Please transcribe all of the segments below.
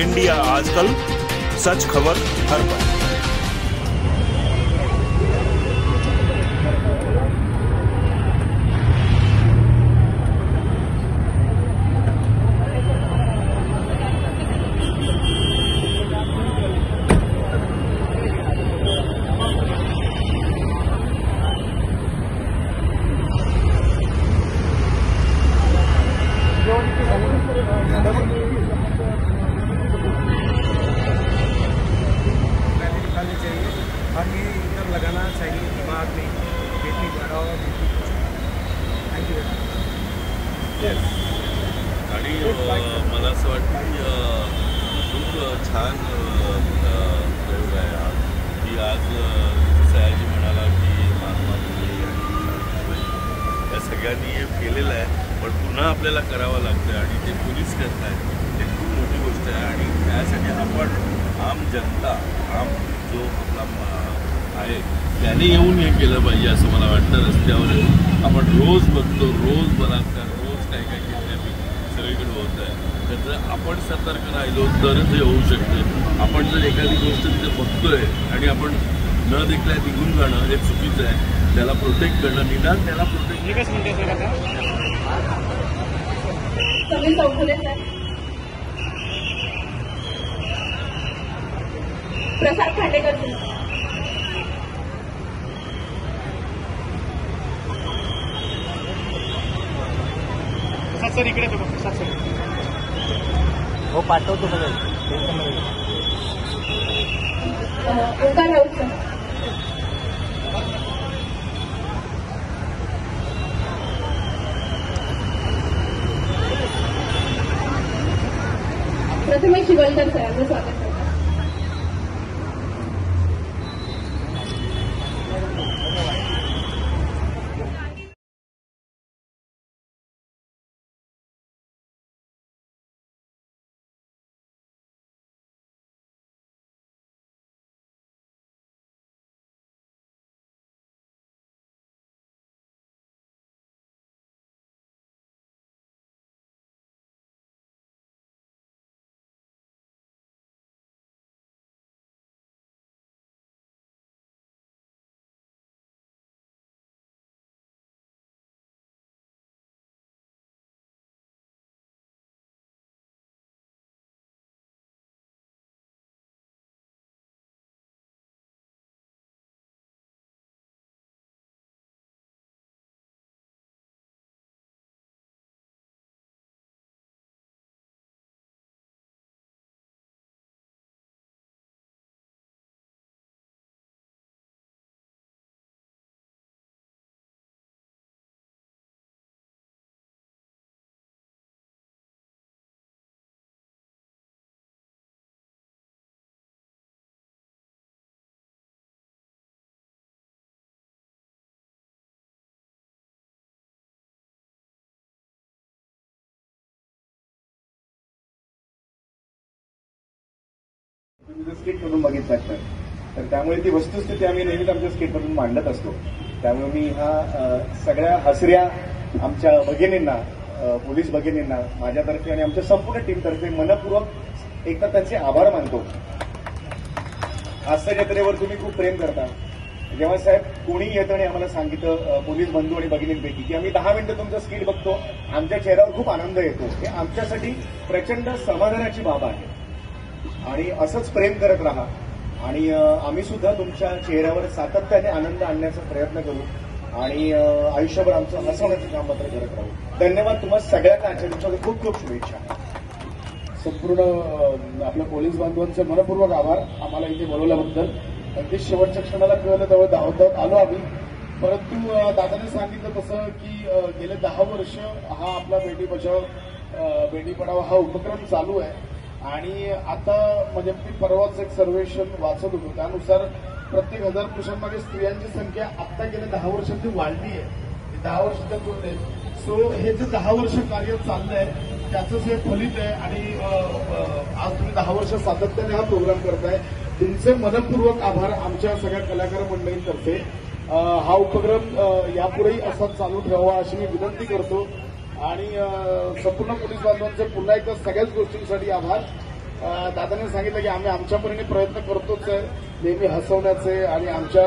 India आजकल, सच खबर हर पल। और ये इधर लगाना चाहिए दिमाग में, बेटी पढ़ाओ बेटी थैंक यू येस। आणि मला असं वाटतं की खूप छान प्रयोग आहे हा, की आज सयाजी म्हणाला की महात्मा फुले आणि या सगळ्यांनी हे केलेलं आहे, पण पुन्हा आपल्याला करावं लागतं आणि ते पोलीस करत आहेत, ते खूप मोठी गोष्ट आहे। आणि त्यासाठी आपण आम जनता, आम जो आपला आहे त्याने येऊन हे केलं पाहिजे असं मला वाटतं। रस्त्यावर आपण रोज बघतो, रोज बलात्कार, रोज काय काय किडनॅपिंग सगळीकडे होत आहे। तर जर आपण सतर्क राहिलो तरच हे होऊ शकते। आपण जर एखादी गोष्ट तिथे बघतोय आणि आपण न देखल्या निघून जाणं हे चुकीचं आहे। त्याला प्रोटेक्ट करणं, निदान त्याला प्रोटेक्ट प्रसाद खांडेकर सर इकडे प्रसाद सर हो पाठवतो सगळं ओंकार राऊत सर, प्रथमेश शिवलकर सरांचं स्वागत करतो। स्किटमधून बघितलं तर त्यामुळे ती वस्तुस्थिती आम्ही नेहमीच आमच्या स्किटमधून मांडत असतो। त्यामुळे मी ह्या सगळ्या हसऱ्या आमच्या भगिनींना, पोलीस भगिनींना माझ्यातर्फे आणि आमच्या संपूर्ण टीमतर्फे मनपूर्वक एकदा त्यांचे आभार मानतो। हास्य जत्रेवर तुम्ही खूप प्रेम करता। जेव्हा साहेब कोणी येतं आणि आम्हाला सांगितलं पोलीस बंधू आणि भगिनींपैकी की आम्ही 10 मिनिटं तुमचं स्किट बघतो, आमच्या चेहऱ्यावर खूप आनंद येतो, हे आमच्यासाठी प्रचंड समाधानाची बाब आहे। आणि असंच प्रेम करत राहा आणि आम्ही सुद्धा तुमच्या चेहऱ्यावर सातत्याने आनंद आणण्याचा प्रयत्न करू आणि आयुष्यभर आमचं हसवण्याचं काम मात्र करत राहू। धन्यवाद तुम्हा सगळ्यांना, तुमच्याकडे खूप खूप शुभेच्छा। संपूर्ण आपल्या पोलीस बांधवांचे मनपूर्वक आभार आम्हाला इथे बोलवल्याबद्दल। अगदी शेवटच्या क्षणाला कळलं तेव्हा धावत आलो आम्ही, परंतु दादाने सांगितलं तसं की गेले 10 वर्ष हा आपला बेटी बचाव बेटी पढाओ हा उपक्रम चालू आहे। आणि आता म्हणजे मी परवाच एक सर्वेक्षण वाचत होतो, त्यानुसार प्रत्येक 1000 पुरुषांमागे स्त्रियांची संख्या आता गेल्या 10 वर्षांनी वाढली आहे। 10 वर्षाच्या तुलनेत सो हे जे 10 वर्ष कार्य चाललंय त्याचं हे फलित आहे। आणि आज तुम्ही 10 वर्ष सातत्याने हा प्रोग्राम करताय, तुमचे मनपूर्वक आभार आमच्या सगळ्या कलाकार मंडळींतर्फे। हा उपक्रम यापुढेही असाच चालू ठेवावा अशी मी विनंती करतो। आणि संपूर्ण पोलीस बांधवांचे पुन्हा एकदा सगळ्याच गोष्टींसाठी आभार। दादाने सांगितलं की आम्ही आमच्या परीने प्रयत्न करतोच आहे, नेहमी हसवण्याचे आणि आमच्या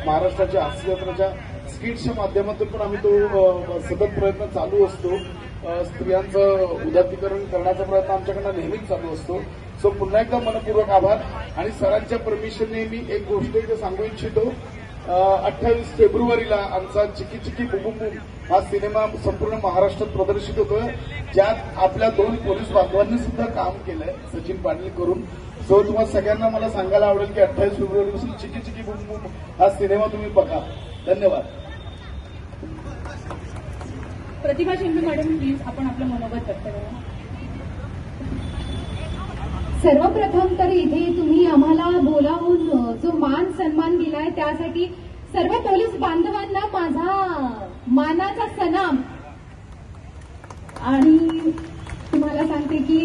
महाराष्ट्राच्या हास्यजत्राच्या स्किट्सच्या माध्यमातून पण आम्ही तो सतत प्रयत्न चालू असतो. स्त्रियांचं उदात्तीकरण करण्याचा प्रयत्न आमच्याकडनं नेहमीच चालू असतो. सो पुन्हा एकदा मनपूर्वक आभार. आणि सरांच्या परमिशनने मी एक गोष्ट इथे सांगू इच्छितो. 28 फेब्रुवारीला आमचा चिकी चिकी बुबुम बुम हा सिनेमा संपूर्ण महाराष्ट्रात प्रदर्शित होतोय, ज्यात आपल्या 2 पोलीस बांधवांनी सुद्धा काम केलंय, सचिन पाटील करून. सो तुम्हाला सगळ्यांना मला सांगायला आवडेल की 28 फेब्रुवारीपासून चिकी चिकी बुम बुम हा सिनेमा तुम्ही बघा. धन्यवाद. प्रतिभा शिंदे मॅडम, प्लीज आपण आपलं मनोगत व्यक्त करा. सर्वप्रथम तर इथे तुम्ही आम्हाला बोलावून जो मान सन्मान दिलाय त्यासाठी सर्व पोलीस बांधवांना माझा मानाचा सलाम. आणि तुम्हाला सांगते की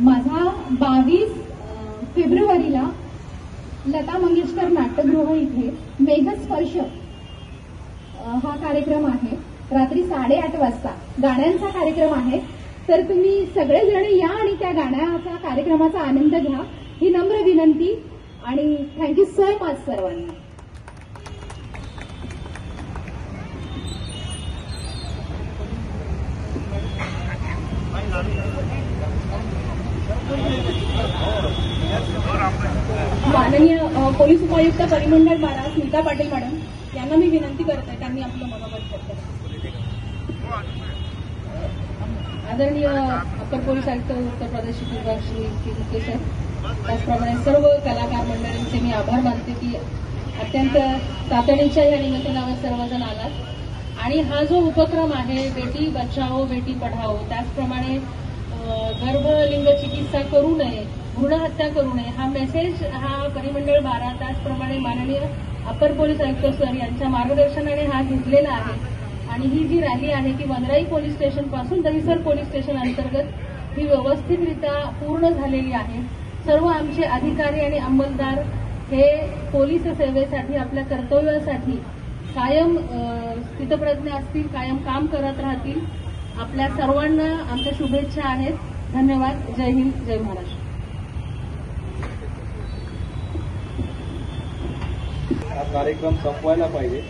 माझा 22 फेब्रुवारीला लता मंगेशकर नाट्यगृह इथे मेघस्पर्श हा कार्यक्रम आहे. रात्री 8:30 वाजता गाण्यांचा कार्यक्रम आहे. तर तुम्ही सगळेजण या आणि त्या गाण्याच्या कार्यक्रमाचा आनंद घ्या, ही नम्र विनंती. आणि थँक्यू सो मच सर्वांना. माननीय पोलीस उपायुक्त परिमंडळ 12 स्मिता पाटील मॅडम यांना मी विनंती करत आहे, त्यांनी आपलं मनोगत व्यक्त करावं. आदरणीय अपर पोलीस आयुक्त उत्तर प्रदेश विभाग श्री के सर, त्याचप्रमाणे सर्व कलाकार मंडळींचे मी आभार मानते की अत्यंत तातडीच्या या निमित्तावर सर्वजण आलात. आणि हा जो उपक्रम आहे बेटी बचाओ बेटी पढाओ, त्याचप्रमाणे गर्भलिंग चिकित्सा करू नये, भ्रूण हत्या करू नये, हा मेसेज हा परिमंडळ 12 त्याचप्रमाणे माननीय अपर पोलीस आयुक्त सर यांच्या मार्गदर्शनाने हा घेतलेला आहे. आणि ही जी रॅली आहे ती वनराई पोलीस स्टेशन पासून दहिसर पोलीस स्टेशन अंतर्गत ही व्यवस्थितरित्या पूर्ण झालेली आहे. सर्व आमचे अधिकारी आणि अंमलदार हे पोलीस सेवेसाठी आपल्या कर्तव्यासाठी कायम स्थितप्रज्ञ असतील, कायम काम करत राहतील. आपल्या सर्वांना आमच्या शुभेच्छा आहेत. धन्यवाद. जय हिंद, जय महाराष्ट्र. हा कार्यक्रम संपवायला पाहिजे,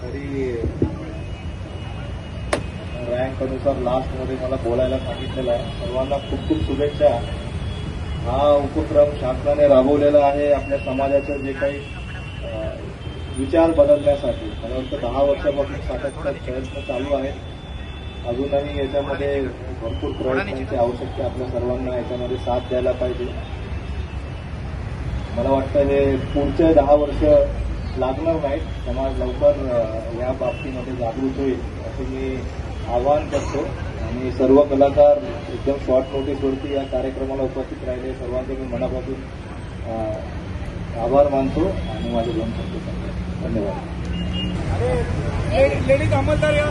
तरी रँक अनुसार लास्टमध्ये मला बोलायला सांगितलेलं आहे. सर्वांना खूप खूप शुभेच्छा. हा उपक्रम शासनाने राबवलेला आहे आपल्या समाजाचं जे काही विचार बदलण्यासाठी. मला वाटतं 10 वर्षापासून सातत्यात प्रयत्न चालू आहेत. अजूनही याच्यामध्ये भरपूर प्रयत्नांची आवश्यकता. आपल्या सर्वांना याच्यामध्ये साथ द्यायला पाहिजे. मला वाटतं हे पुढचे 10 वर्ष लागणार नाहीत. समाज लवकर या बाबतीमध्ये जागृत होईल असं मी आवाहन करतो. आणि सर्व कलाकार एकदम शॉर्ट नोटीसवरती या कार्यक्रमाला उपस्थित राहिले, सर्वांचे मी मनापासून आभार मानतो आणि माझे 2 शब्द सांगतो. धन्यवाद. लेडीज अंमलदार या.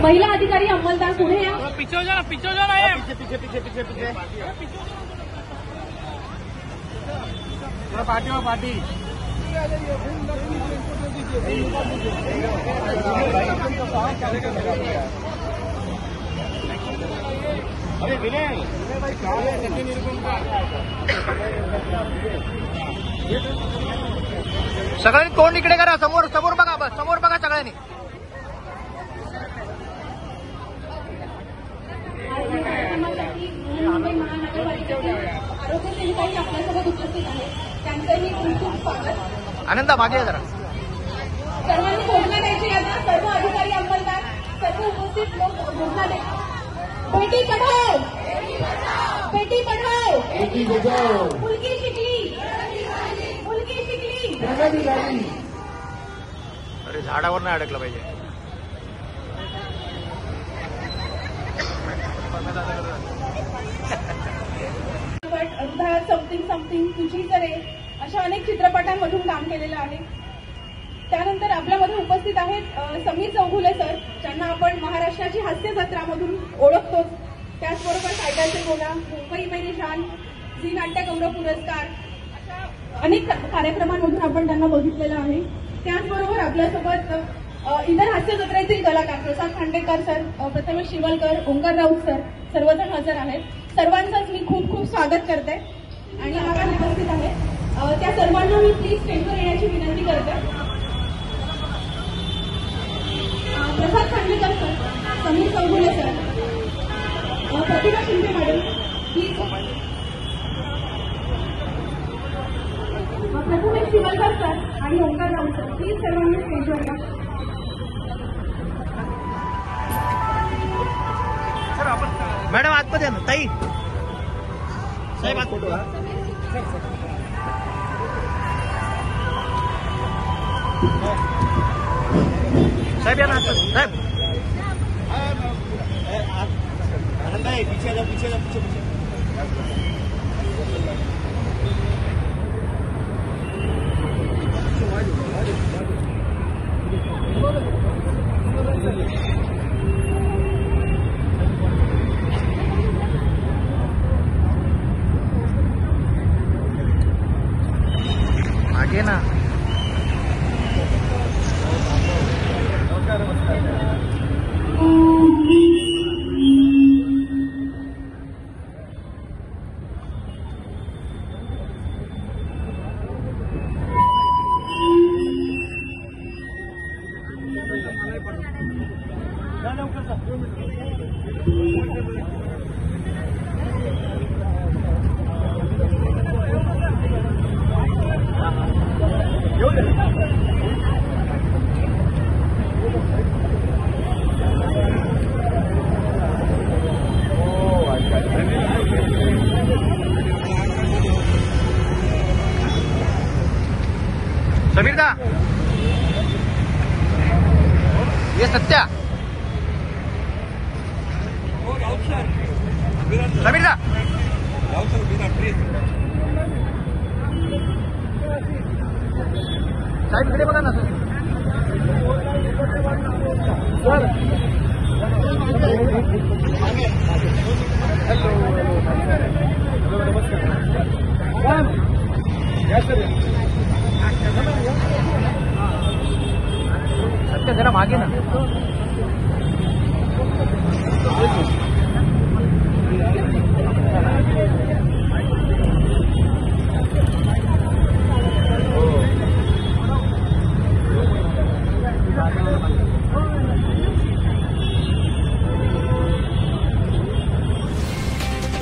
महिला अधिकारी अंमलदार पुढे या. पाठी अरे विनय सगळ्यांनी तोंड इकडे करा, समोर समोर बघा, बस समोर बघा सगळ्यांनी. आरोग्य सेविकांनी आपल्यासोबत उपस्थित आहेत, त्यांचंही खूप खूप स्वागत. आनंदा मागे जरा. सर्वांनी घोषणा द्यायची आहे. सर्व अधिकारी अंमलदार सर्व उपस्थित लोक घोषणा द्या. बेटी पढाओ बेटी पढाओ बेटी बचाओ, मुलगी शिकली मुलगी शिकली. अरे झाडावर नाही अडकलं पाहिजे. समथिंग समथिंग तुझी करे अशा अनेक चित्रपटांमधून काम केलेलं आहे. त्यानंतर आपल्यामध्ये उपस्थित आहेत समीर चौगुले सर, ज्यांना आपण महाराष्ट्राची हास्य जत्रामधून ओळखतोच. त्याचबरोबर सायकलचे बोला, मुंबई मेरी शान, झी नाट्य गौरव पुरस्कार अशा अनेक कार्यक्रमांमधून आपण त्यांना बघितलेलं आहे. त्याचबरोबर आपल्यासोबत इतर हास्य जत्रेतील कलाकार प्रसाद खांडेकर सर, प्रथमेश शिवलकर, ओंकार राऊत सर सर्वजण हजर आहेत. सर्वांचंच मी खूप खूप स्वागत करते आणि कलाकार उपस्थित आहेत. त्या सर्वांना मी प्लीज स्टेजवर येण्याची विनंती करते. Prasad Khandekar sir, Sameer Chougule sir, Pratibha Shinde madam please. Prathamesh Shivalkar sir आणि ओंकार राऊत सर प्लीज सर्वांनी स्टेजवर या. मॅडम आतमध्ये ना ताई साहेब आत फोटो साहेब या ना आतमध्ये साहेब पीछे आगे ना. समीर दा ये सत्या समीर दा साहेब इकडे बघा ना सर. हॅलो नमस्कार. सत्य जरा मागे ना.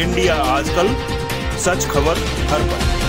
इंडिया आजकल, सच खबर हर पल.